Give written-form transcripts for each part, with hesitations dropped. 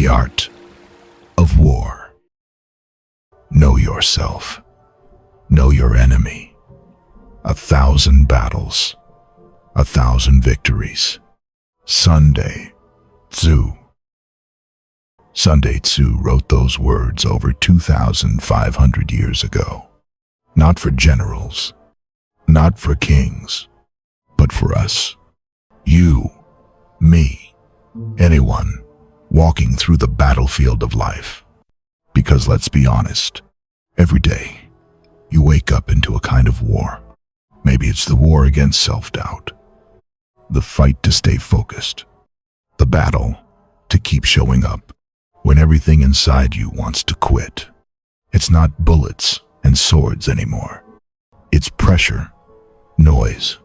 art of war. Know yourself. Know your enemy. 1,000 battles, 1,000 victories. Sun Tzu. Sun Tzu wrote those words over 2,500 years ago. Not for generals, not for kings, but for us. You, me, anyone walking through the battlefield of life. Because let's be honest, every day you wake up into a kind of war. Maybe it's the war against self-doubt, the fight to stay focused, the battle to keep showing up when everything inside you wants to quit. It's not bullets and swords anymore. It's pressure, noise,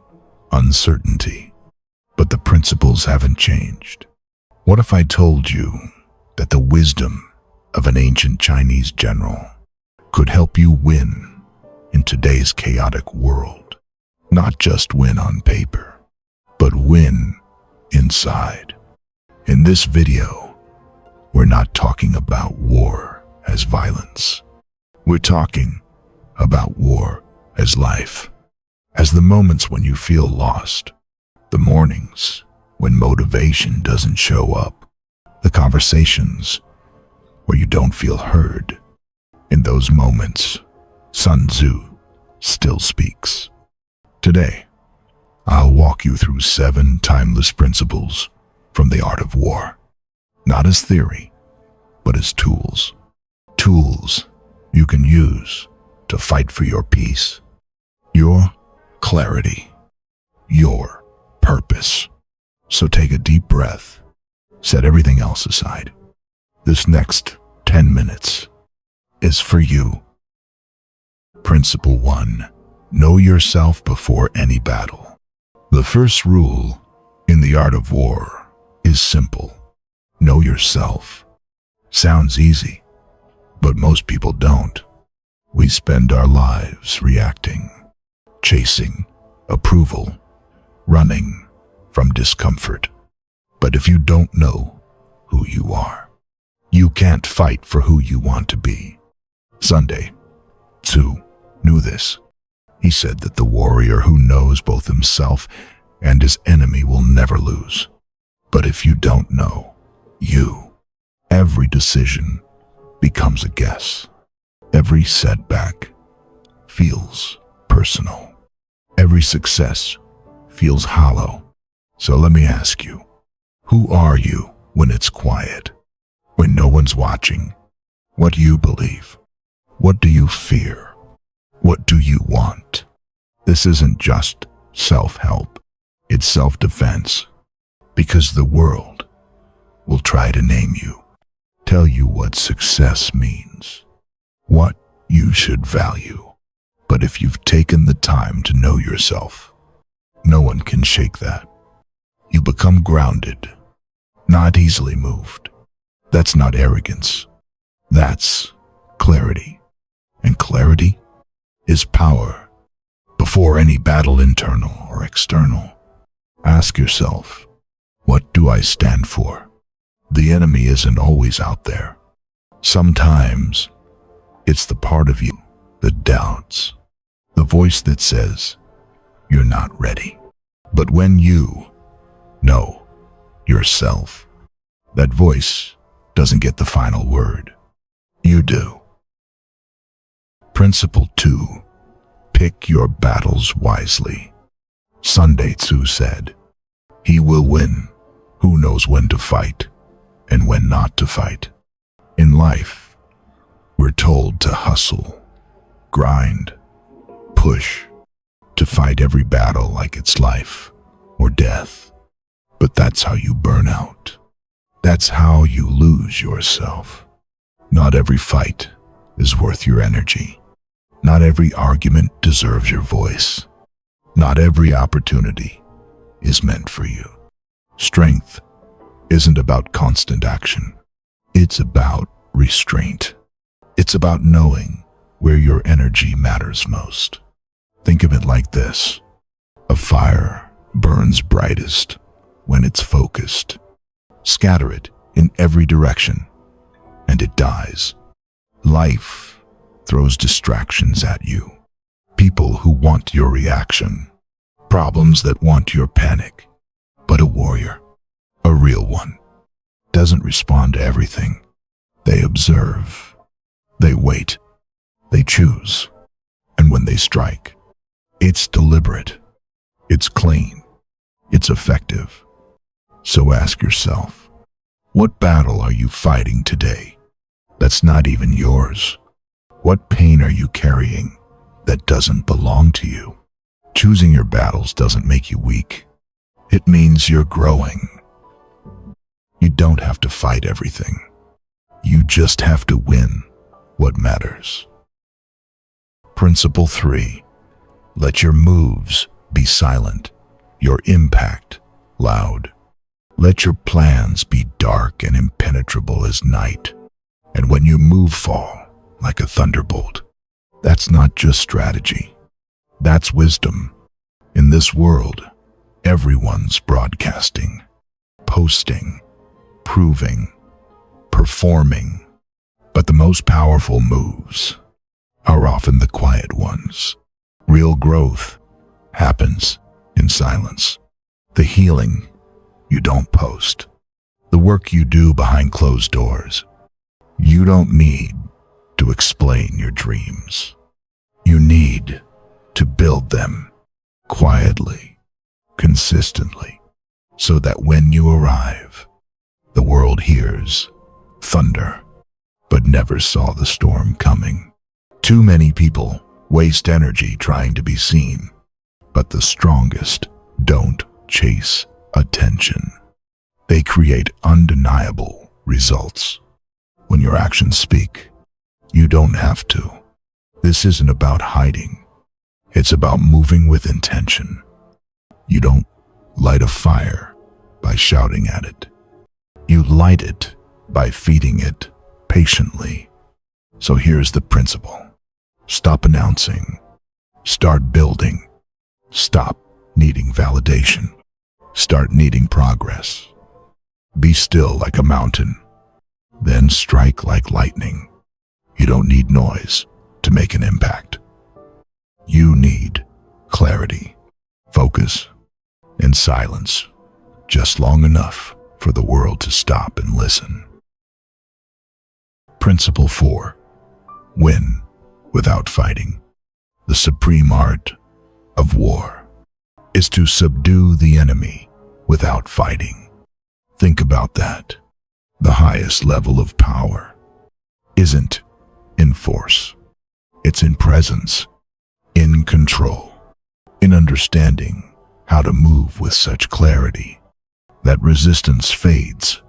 uncertainty. But the principles haven't changed. What if I told you that the wisdom of an ancient Chinese general could help you win in today's chaotic world? Not just win on paper, but win inside. In this video, we're not talking about war as violence. We're talking about war as life, as the moments when you feel lost, the mornings when motivation doesn't show up, the conversations where you don't feel heard. In those moments, Sun Tzu still speaks. Today, I'll walk you through 7 timeless principles from the art of war, not as theory, but as tools. Tools you can use to fight for your peace, your clarity, your purpose. So take a deep breath, set everything else aside. This next 10 minutes is for you. Principle 1. Know yourself before any battle. The first rule in the art of war is simple. Know yourself. Sounds easy, but most people don't. We spend our lives reacting, chasing approval, running from discomfort. But if you don't know who you are, you can't fight for who you want to be. Sun Tzu knew this. He said that the warrior who knows both himself and his enemy will never lose. But if you don't know you, every decision becomes a guess. Every setback feels personal. Every success feels hollow. So let me ask you, who are you when it's quiet? When no one's watching? What do you believe? What do you fear? What do you want? This isn't just self-help. It's self-defense. Because the world will try to name you, tell you what success means, what you should value. But if you've taken the time to know yourself, no one can shake that. You become grounded, not easily moved. That's not arrogance. That's clarity. And clarity is power. Before any battle, internal or external, ask yourself, what do I stand for? The enemy isn't always out there. Sometimes it's the part of you that doubts, the voice that says you're not ready. But when you know yourself, that voice doesn't get the final word. You do. Principle 2. Pick your battles wisely. Sun Tzu said, "He will win who knows when to fight and when not to fight." In life, we're told to hustle, grind, push, to fight every battle like it's life or death. But that's how you burn out. That's how you lose yourself. Not every fight is worth your energy. Not every argument deserves your voice. Not every opportunity is meant for you. Strength isn't about constant action. It's about restraint. It's about knowing where your energy matters most. Think of it like this. A fire burns brightest when it's focused. Scatter it in every direction, and it dies. Life throws distractions at you. People who want your reaction. Problems that want your panic. But a warrior, a real one, doesn't respond to everything. They observe. They wait. They choose. And when they strike, it's deliberate. It's clean. It's effective. So ask yourself, what battle are you fighting today that's not even yours? What pain are you carrying that doesn't belong to you? Choosing your battles doesn't make you weak. It means you're growing. You don't have to fight everything. You just have to win what matters. Principle 3. Let your moves be silent, your impact loud. Let your plans be dark and impenetrable as night. And when your move fall like a thunderbolt, that's not just strategy. That's wisdom. In this world, everyone's broadcasting, posting, proving, performing. But the most powerful moves are often the quiet ones. Real growth happens in silence. The healing you don't post. The work you do behind closed doors. You don't need to explain your dreams. You need to build them quietly, consistently, so that when you arrive, the world hears thunder, but never saw the storm coming. Too many people waste energy trying to be seen, but the strongest don't chase attention. They create undeniable results. When your actions speak, you don't have to. This isn't about hiding. It's about moving with intention. You don't light a fire by shouting at it. You light it by feeding it patiently. So here's the principle. Stop announcing. Start building. Stop needing validation. Start needing progress. Be still like a mountain. Then strike like lightning. You don't need noise to make an impact. You need clarity, focus, and silence, just long enough for the world to stop and listen. Principle 4. Win without fighting. The supreme art of war is to subdue the enemy without fighting. Think about that. The highest level of power isn't in force. It's in presence, in control, in understanding how to move with such clarity that resistance fades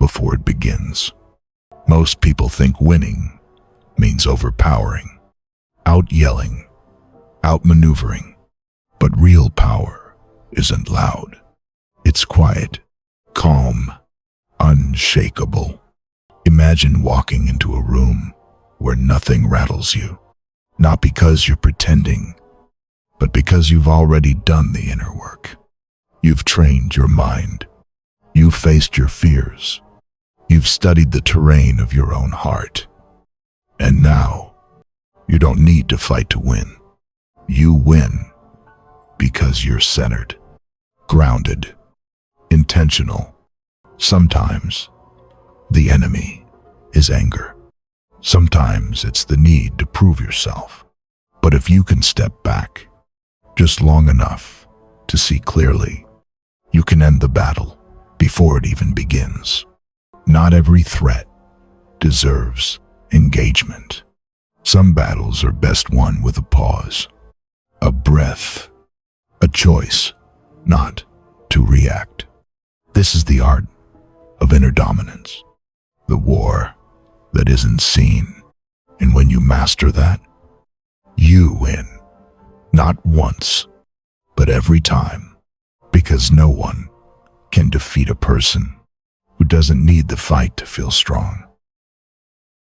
before it begins. Most people think winning means overpowering, out-yelling, out-maneuvering. But real power isn't loud. It's quiet, calm, unshakable. Imagine walking into a room where nothing rattles you, not because you're pretending, but because you've already done the inner work. You've trained your mind. You've faced your fears. You've studied the terrain of your own heart. And now, you don't need to fight to win. You win because you're centered, grounded, intentional. Sometimes the enemy is anger. Sometimes it's the need to prove yourself. But if you can step back just long enough to see clearly, you can end the battle before it even begins. Not every threat deserves engagement. Some battles are best won with a pause, a breath, a choice not to react. This is the art of inner dominance, the war that isn't seen. And when you master that, you win. Not once, but every time, because no one can defeat a person who doesn't need the fight to feel strong.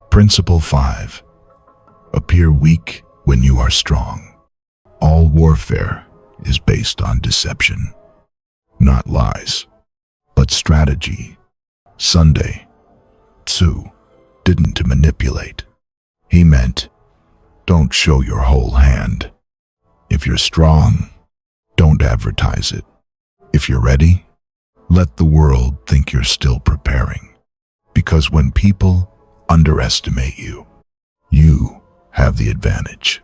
Principle 5. Appear weak when you are strong. All warfare is based on deception, not lies, but strategy. Sun Tzu didn't to manipulate. He meant, don't show your whole hand. If you're strong, don't advertise it. If you're ready, let the world think you're still preparing. Because when people underestimate you, you have the advantage.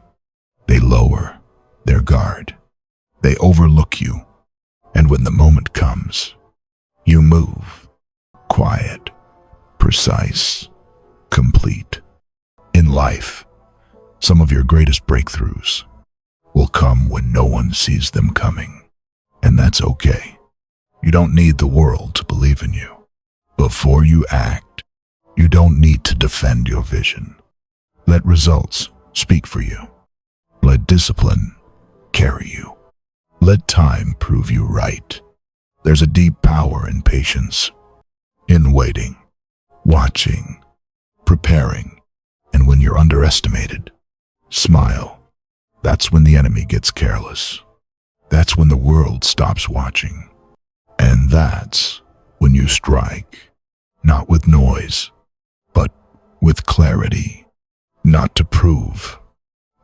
They lower their guard. They overlook you. And when the moment comes, you move. Quiet, precise, complete. In life, some of your greatest breakthroughs will come when no one sees them coming. And that's okay. You don't need the world to believe in you. Before you act, you don't need to defend your vision. Let results speak for you. Let discipline carry you. Let time prove you right. There's a deep power in patience, in waiting, watching, preparing, and when you're underestimated, smile. That's when the enemy gets careless. That's when the world stops watching. And that's when you strike, not with noise, but with clarity, not to prove,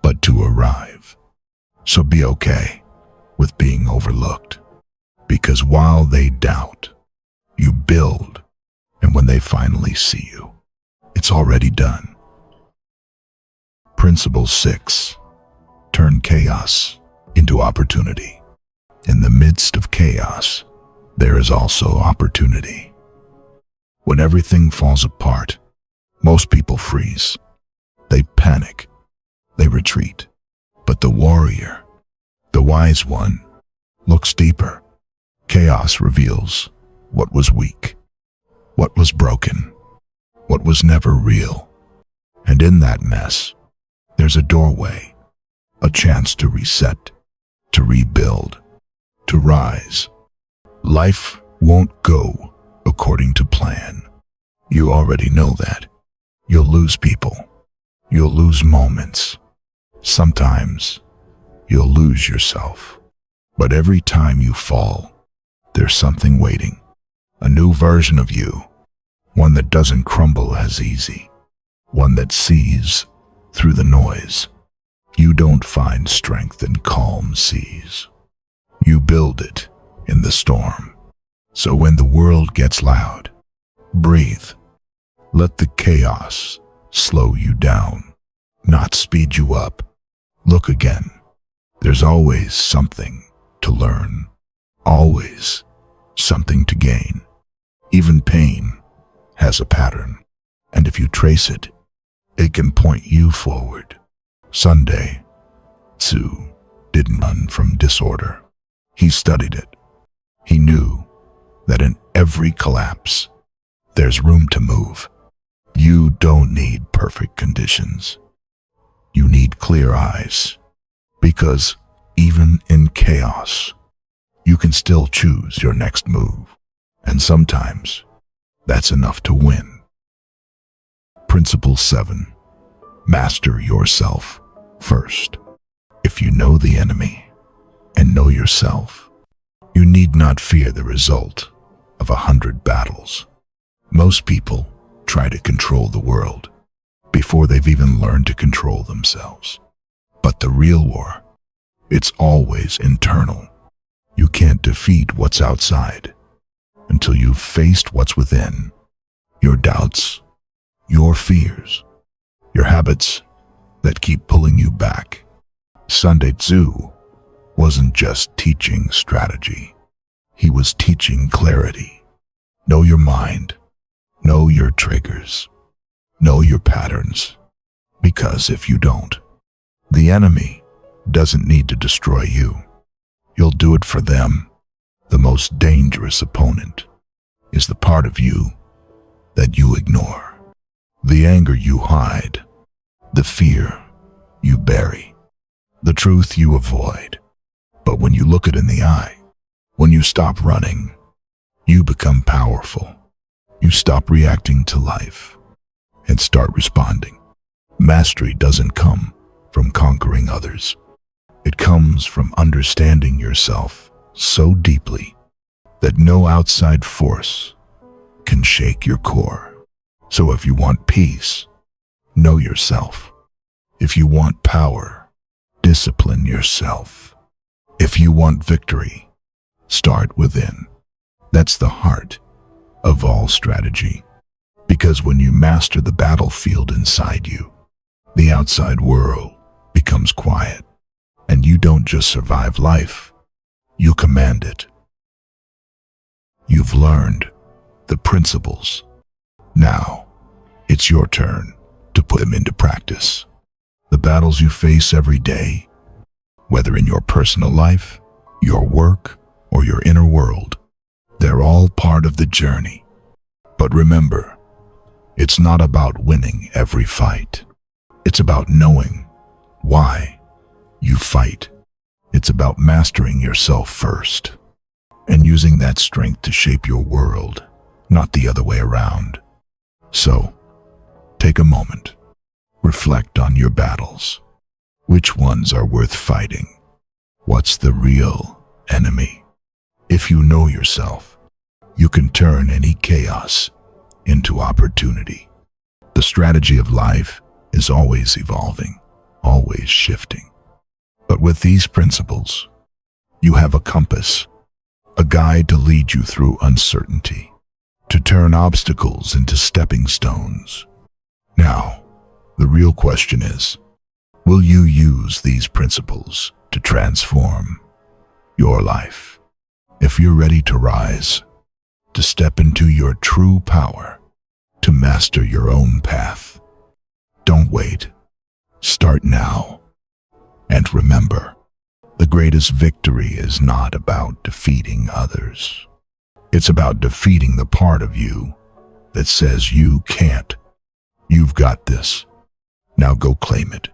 but to arrive. So be okay with being overlooked, because while they doubt, you build, and when they finally see you, it's already done. Principle 6. Turn chaos into opportunity. In the midst of chaos, there is also opportunity. When everything falls apart, most people freeze. They panic. They retreat. But the warrior, the wise one, looks deeper. Chaos reveals what was weak, what was broken, what was never real. And in that mess, there's a doorway, a chance to reset, to rebuild, to rise. Life won't go according to plan. You already know that. You'll lose people. You'll lose moments. Sometimes you'll lose yourself. But every time you fall, there's something waiting. A new version of you. One that doesn't crumble as easy. One that sees through the noise. You don't find strength in calm seas. You build it in the storm. So when the world gets loud, breathe. Let the chaos slow you down, not speed you up. Look again. There's always something to learn, always something to gain. Even pain has a pattern, and if you trace it, it can point you forward. Sun Tzu didn't run from disorder. He studied it. He knew that in every collapse, there's room to move. You don't need perfect conditions. You need clear eyes, because even in chaos, you can still choose your next move. And sometimes, that's enough to win. Principle 7. Master yourself first. If you know the enemy and know yourself, you need not fear the result of 100 battles. Most people try to control the world before they've even learned to control themselves. But the real war, it's always internal. You can't defeat what's outside until you've faced what's within. Your doubts, your fears, your habits that keep pulling you back. Sun Tzu wasn't just teaching strategy. He was teaching clarity. Know your mind. Know your triggers. Know your patterns. Because if you don't, the enemy doesn't need to destroy you. You'll do it for them. The most dangerous opponent is the part of you that you ignore. The anger you hide. The fear you bury. The truth you avoid. But when you look it in the eye, when you stop running, you become powerful. You stop reacting to life and start responding. Mastery doesn't come from conquering others. It comes from understanding yourself so deeply that no outside force can shake your core. So if you want peace, know yourself. If you want power, discipline yourself. If you want victory, start within. That's the heart of all strategy. Because when you master the battlefield inside you, the outside world becomes quiet. And you don't just survive life, you command it. You've learned the principles. Now, it's your turn to put them into practice. The battles you face every day, whether in your personal life, your work, or your inner world, they're all part of the journey. But remember, it's not about winning every fight. It's about knowing why you fight. It's about mastering yourself first and using that strength to shape your world, not the other way around. So, take a moment. Reflect on your battles. Which ones are worth fighting? What's the real enemy? If you know yourself, you can turn any chaos into opportunity. The strategy of life is always evolving, always shifting. But with these principles, you have a compass, a guide to lead you through uncertainty, to turn obstacles into stepping stones. Now, the real question is, will you use these principles to transform your life? If you're ready to rise, to step into your true power, to master your own path, don't wait. Start now. And remember, the greatest victory is not about defeating others. It's about defeating the part of you that says you can't. You've got this. Now go claim it.